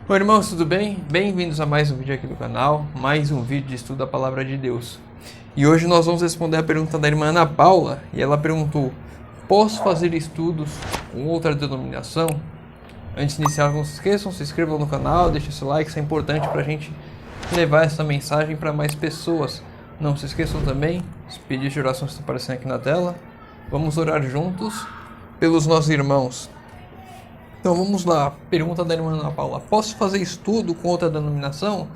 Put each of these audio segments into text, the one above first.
Oi, irmãos, tudo bem? Bem-vindos a mais um vídeo aqui do canal, mais um vídeo de estudo da Palavra de Deus. E hoje nós vamos responder a pergunta da irmã Ana Paula, e ela perguntou: posso fazer estudos com outra denominação? Antes de iniciar, não se esqueçam, se inscrevam no canal, deixem seu like, isso é importante para a gente levar essa mensagem para mais pessoas. Não se esqueçam também, os pedidos de oração estão aparecendo aqui na tela. Vamos orar juntos pelos nossos irmãos. Então vamos lá, pergunta da irmã Ana Paula: posso fazer estudo com outra denominação?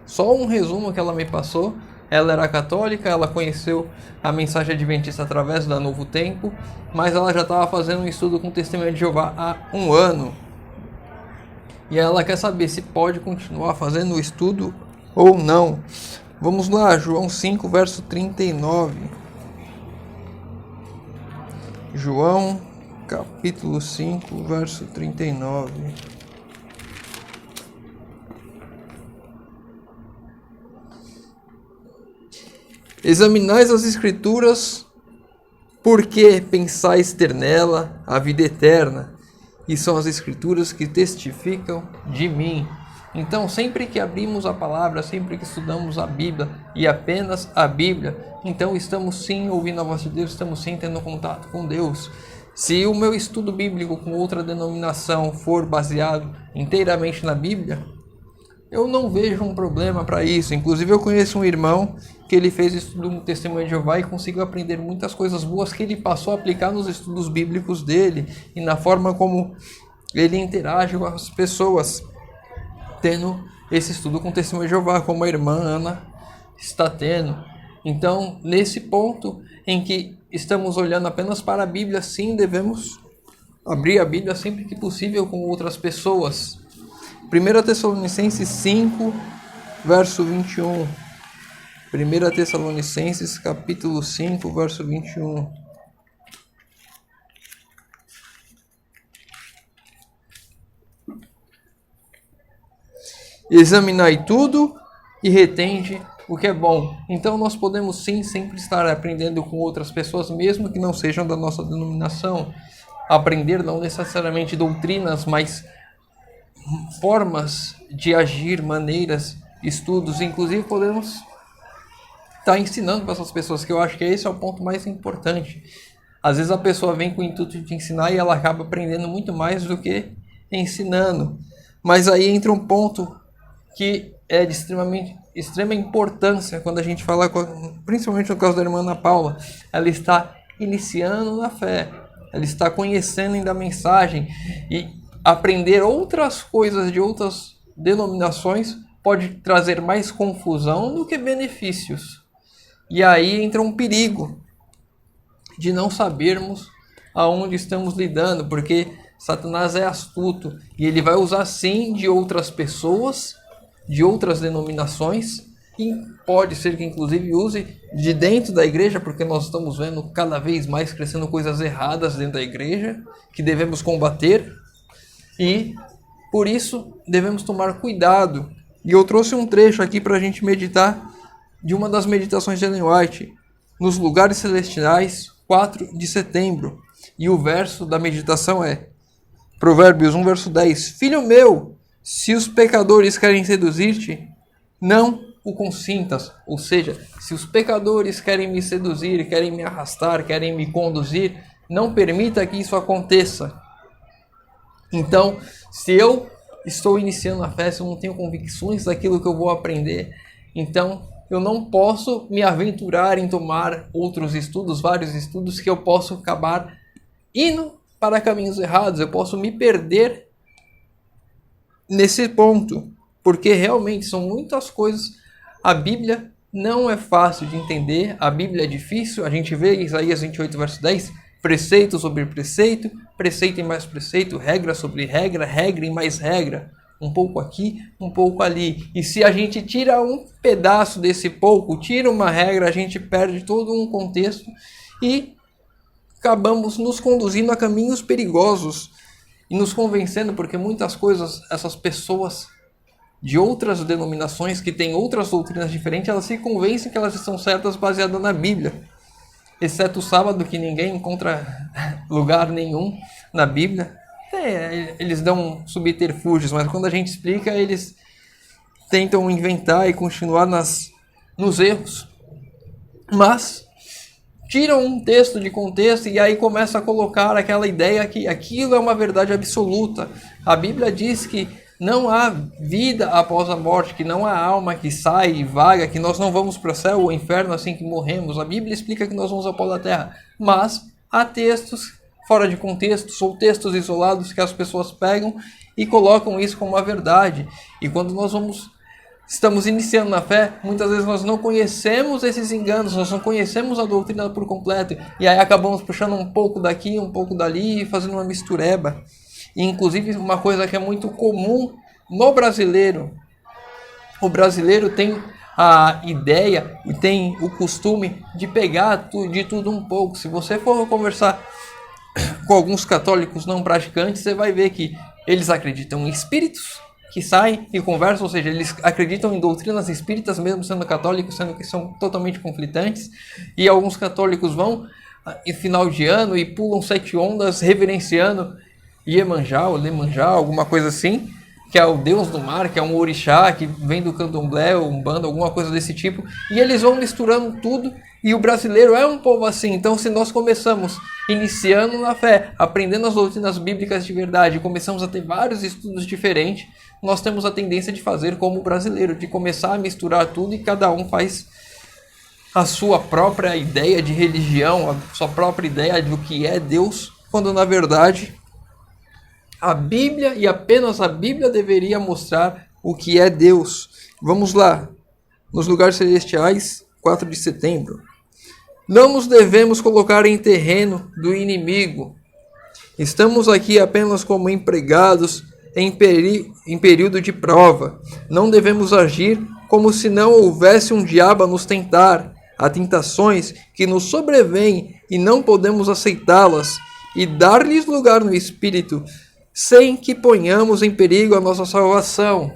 Só um resumo que ela me passou. Ela era católica, ela conheceu a mensagem adventista através da Novo Tempo, mas ela já estava fazendo um estudo com o Testemunho de Jeová há um ano. E ela quer saber se pode continuar fazendo o estudo ou não. Vamos lá, João 5, verso 39. João capítulo 5, verso 39. Examinais as Escrituras, porque pensais ter nela a vida eterna, e são as Escrituras que testificam de mim. Então, sempre que abrimos a palavra, sempre que estudamos a Bíblia, e apenas a Bíblia, então estamos sim ouvindo a voz de Deus, estamos sim tendo contato com Deus. Se o meu estudo bíblico com outra denominação for baseado inteiramente na Bíblia, eu não vejo um problema para isso. Inclusive eu conheço um irmão que ele fez estudo no Testemunho de Jeová e conseguiu aprender muitas coisas boas que ele passou a aplicar nos estudos bíblicos dele e na forma como ele interage com as pessoas, tendo esse estudo com o Testemunho de Jeová, como a irmã Ana está tendo. Então, nesse ponto em que estamos olhando apenas para a Bíblia, sim, devemos abrir a Bíblia sempre que possível com outras pessoas. 1 Tessalonicenses 5, verso 21. 1 Tessalonicenses, capítulo 5, verso 21. Examinai tudo e retende o que é bom. Então nós podemos sim sempre estar aprendendo com outras pessoas, mesmo que não sejam da nossa denominação. Aprender não necessariamente doutrinas, mas formas de agir, maneiras, estudos. Inclusive podemos estar ensinando para essas pessoas, que eu acho que esse é o ponto mais importante. Às vezes a pessoa vem com o intuito de ensinar e ela acaba aprendendo muito mais do que ensinando. Mas aí entra um ponto que é de extrema importância quando a gente fala, principalmente no caso da irmã Ana Paula. Ela está iniciando na fé, ela está conhecendo ainda a mensagem, e aprender outras coisas de outras denominações pode trazer mais confusão do que benefícios. E aí entra um perigo de não sabermos aonde estamos lidando, porque Satanás é astuto e ele vai usar sim de outras pessoas, de outras denominações, e pode ser que inclusive use de dentro da igreja, porque nós estamos vendo cada vez mais crescendo coisas erradas dentro da igreja, que devemos combater, e por isso devemos tomar cuidado. E eu trouxe um trecho aqui para a gente meditar, de uma das meditações de Ellen White, Nos Lugares Celestiais, 4 de setembro, e o verso da meditação é Provérbios 1, verso 10. Filho meu, se os pecadores querem seduzir-te, não o consintas. Ou seja, se os pecadores querem me seduzir, querem me arrastar, querem me conduzir, não permita que isso aconteça. Então, se eu estou iniciando a fé, se eu não tenho convicções daquilo que eu vou aprender, então eu não posso me aventurar em tomar outros estudos, vários estudos, que eu posso acabar indo para caminhos errados, eu posso me perder nesse ponto, porque realmente são muitas coisas. A Bíblia não é fácil de entender, a Bíblia é difícil. A gente vê em Isaías 28, verso 10, preceito sobre preceito, preceito e mais preceito, regra sobre regra, regra e mais regra, um pouco aqui, um pouco ali. E se a gente tira um pedaço desse pouco, tira uma regra, a gente perde todo um contexto e acabamos nos conduzindo a caminhos perigosos e nos convencendo, porque muitas coisas, essas pessoas de outras denominações que têm outras doutrinas diferentes, elas se convencem que elas estão certas baseadas na Bíblia. Exceto o sábado, que ninguém encontra lugar nenhum na Bíblia. eles dão subterfúgios, mas quando a gente explica, eles tentam inventar e continuar nos erros. Mas tiram um texto de contexto e aí começa a colocar aquela ideia que aquilo é uma verdade absoluta. A Bíblia diz que não há vida após a morte, que não há alma que sai e vaga, que nós não vamos para o céu ou inferno assim que morremos. A Bíblia explica que nós vamos ao pó da terra, mas há textos fora de contexto, ou textos isolados que as pessoas pegam e colocam isso como uma verdade. E quando nós estamos iniciando na fé, muitas vezes nós não conhecemos esses enganos, nós não conhecemos a doutrina por completo, e aí acabamos puxando um pouco daqui, um pouco dali, e fazendo uma mistureba. E, inclusive, uma coisa que é muito comum no brasileiro, o brasileiro tem a ideia e tem o costume de pegar de tudo um pouco. Se você for conversar com alguns católicos não praticantes, você vai ver que eles acreditam em espíritos que saem e conversam, ou seja, eles acreditam em doutrinas espíritas, mesmo sendo católicos, sendo que são totalmente conflitantes. E alguns católicos vão em final de ano e pulam 7 ondas reverenciando Iemanjá ou Lemanjá, alguma coisa assim, que é o deus do mar, que é um orixá, que vem do candomblé, ou umbanda, alguma coisa desse tipo. E eles vão misturando tudo, e o brasileiro é um povo assim. Então, se nós começamos iniciando na fé, aprendendo as doutrinas bíblicas de verdade, começamos a ter vários estudos diferentes, nós temos a tendência de fazer como o brasileiro, de começar a misturar tudo e cada um faz a sua própria ideia de religião, a sua própria ideia do que é Deus, quando na verdade a Bíblia e apenas a Bíblia deveria mostrar o que é Deus. Vamos lá, nos lugares celestiais, 4 de setembro. Não nos devemos colocar em terreno do inimigo. Estamos aqui apenas como empregados em período de prova. Não devemos agir como se não houvesse um diabo a nos tentar. Há tentações que nos sobrevêm e não podemos aceitá-las e dar-lhes lugar no espírito, sem que ponhamos em perigo a nossa salvação.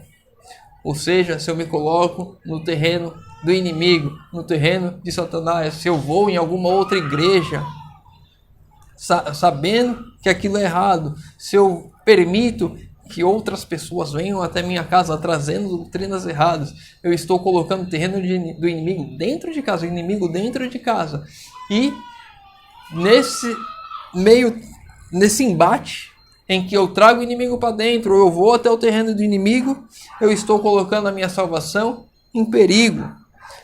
Ou seja, se eu me coloco no terreno do inimigo, no terreno de Satanás, se eu vou em alguma outra igreja, sabendo que aquilo é errado, se eu permito que outras pessoas venham até minha casa trazendo doutrinas erradas, eu estou colocando o terreno do inimigo dentro de casa, o inimigo dentro de casa. E nesse embate em que eu trago o inimigo para dentro, ou eu vou até o terreno do inimigo, eu estou colocando a minha salvação em perigo.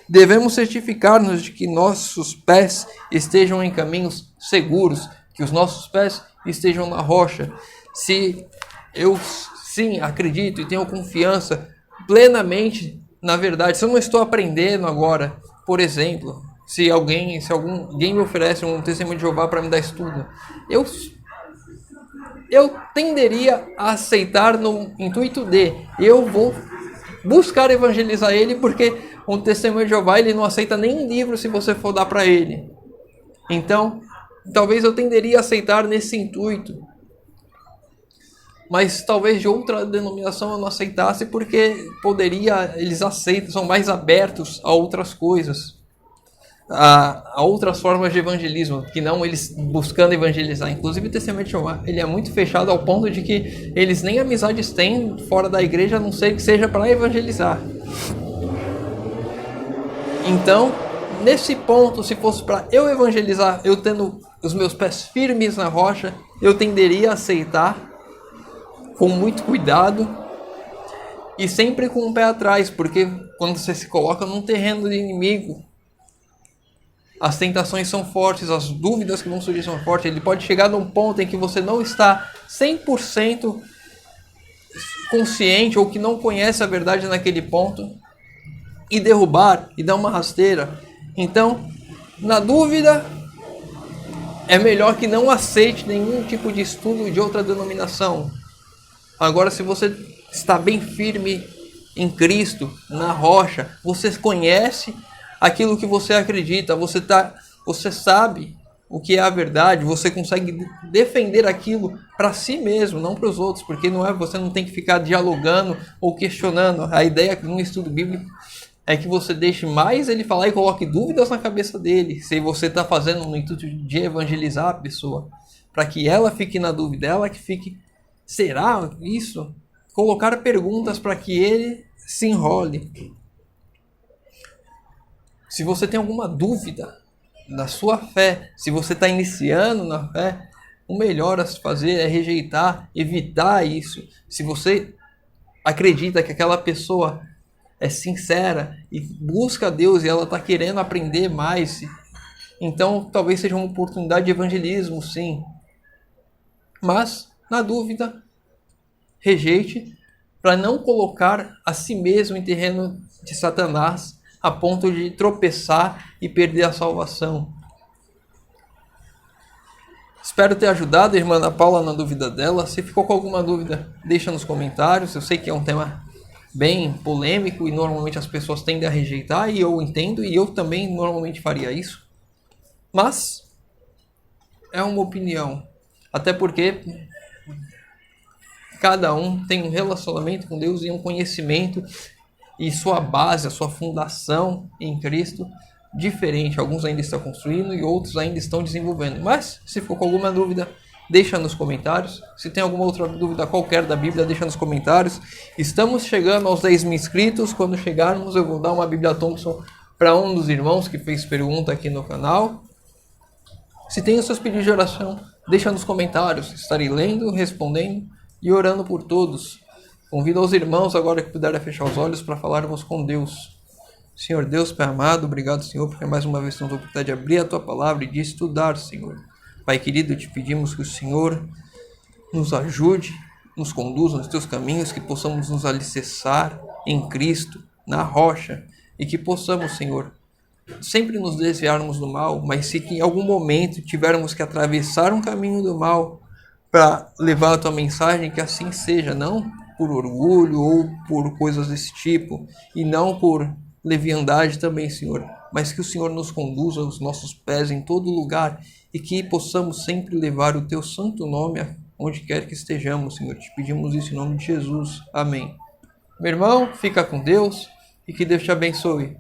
Devemos certificar-nos de que nossos pés estejam em caminhos seguros, que os nossos pés estejam na rocha. Se eu sim acredito e tenho confiança plenamente na verdade, se eu não estou aprendendo agora, por exemplo, se alguém me oferece um testemunho de Jeová para me dar estudo, eu tenderia a aceitar no intuito de eu vou buscar evangelizar ele, porque um testemunho de Jeová ele não aceita nem livro se você for dar para ele. Então, talvez eu tenderia a aceitar nesse intuito. Mas talvez de outra denominação eu não aceitasse, porque eles aceitam, são mais abertos a outras coisas, a outras formas de evangelismo, que não eles buscando evangelizar. Inclusive o Testemunho de Jeová, ele é muito fechado ao ponto de que eles nem amizades têm fora da igreja, a não ser que seja para evangelizar. Então, nesse ponto, se fosse para eu evangelizar, eu tendo os meus pés firmes na rocha, eu tenderia a aceitar com muito cuidado e sempre com o pé atrás, porque quando você se coloca num terreno de inimigo, as tentações são fortes, as dúvidas que vão surgir são fortes. Ele pode chegar num ponto em que você não está 100% consciente ou que não conhece a verdade naquele ponto e derrubar e dar uma rasteira. Então, na dúvida, é melhor que não aceite nenhum tipo de estudo de outra denominação. Agora, se você está bem firme em Cristo, na rocha, você conhece aquilo que você acredita, você sabe o que é a verdade, você consegue defender aquilo para si mesmo, não para os outros, porque você não tem que ficar dialogando ou questionando. A ideia de um estudo bíblico é que você deixe mais ele falar e coloque dúvidas na cabeça dele, se você está fazendo no intuito de evangelizar a pessoa, para que ela fique na dúvida, ela que fique Será isso? Colocar perguntas para que ele se enrole. Se você tem alguma dúvida da sua fé, se você está iniciando na fé, o melhor a se fazer é rejeitar, evitar isso. Se você acredita que aquela pessoa é sincera e busca a Deus e ela está querendo aprender mais, então talvez seja uma oportunidade de evangelismo, sim. Mas, na dúvida, rejeite para não colocar a si mesmo em terreno de Satanás a ponto de tropeçar e perder a salvação. Espero ter ajudado a irmã Ana Paula na dúvida dela. Se ficou com alguma dúvida, deixa nos comentários. Eu sei que é um tema bem polêmico e normalmente as pessoas tendem a rejeitar, e eu entendo, e eu também normalmente faria isso. Mas é uma opinião. Até porque cada um tem um relacionamento com Deus e um conhecimento e sua base, a sua fundação em Cristo diferente. Alguns ainda estão construindo e outros ainda estão desenvolvendo. Mas, se ficou com alguma dúvida, deixa nos comentários. Se tem alguma outra dúvida qualquer da Bíblia, deixa nos comentários. Estamos chegando aos 10 mil inscritos. Quando chegarmos, eu vou dar uma Bíblia Thompson para um dos irmãos que fez pergunta aqui no canal. Se tem os seus pedidos de oração, deixa nos comentários. Estarei lendo, respondendo e orando por todos. Convido aos irmãos agora que puderem fechar os olhos para falarmos com Deus. Senhor Deus, Pai amado, obrigado, Senhor, porque mais uma vez temos a oportunidade de abrir a Tua Palavra e de estudar, Senhor. Pai querido, te pedimos que o Senhor nos ajude, nos conduza nos Teus caminhos, que possamos nos alicerçar em Cristo, na rocha, e que possamos, Senhor, sempre nos desviarmos do mal, mas se em algum momento tivermos que atravessar um caminho do mal para levar a Tua mensagem, que assim seja, não por orgulho ou por coisas desse tipo, e não por leviandade também, Senhor, mas que o Senhor nos conduza os nossos pés em todo lugar e que possamos sempre levar o Teu santo nome onde quer que estejamos, Senhor. Te pedimos isso em nome de Jesus. Amém. Meu irmão, fica com Deus e que Deus te abençoe.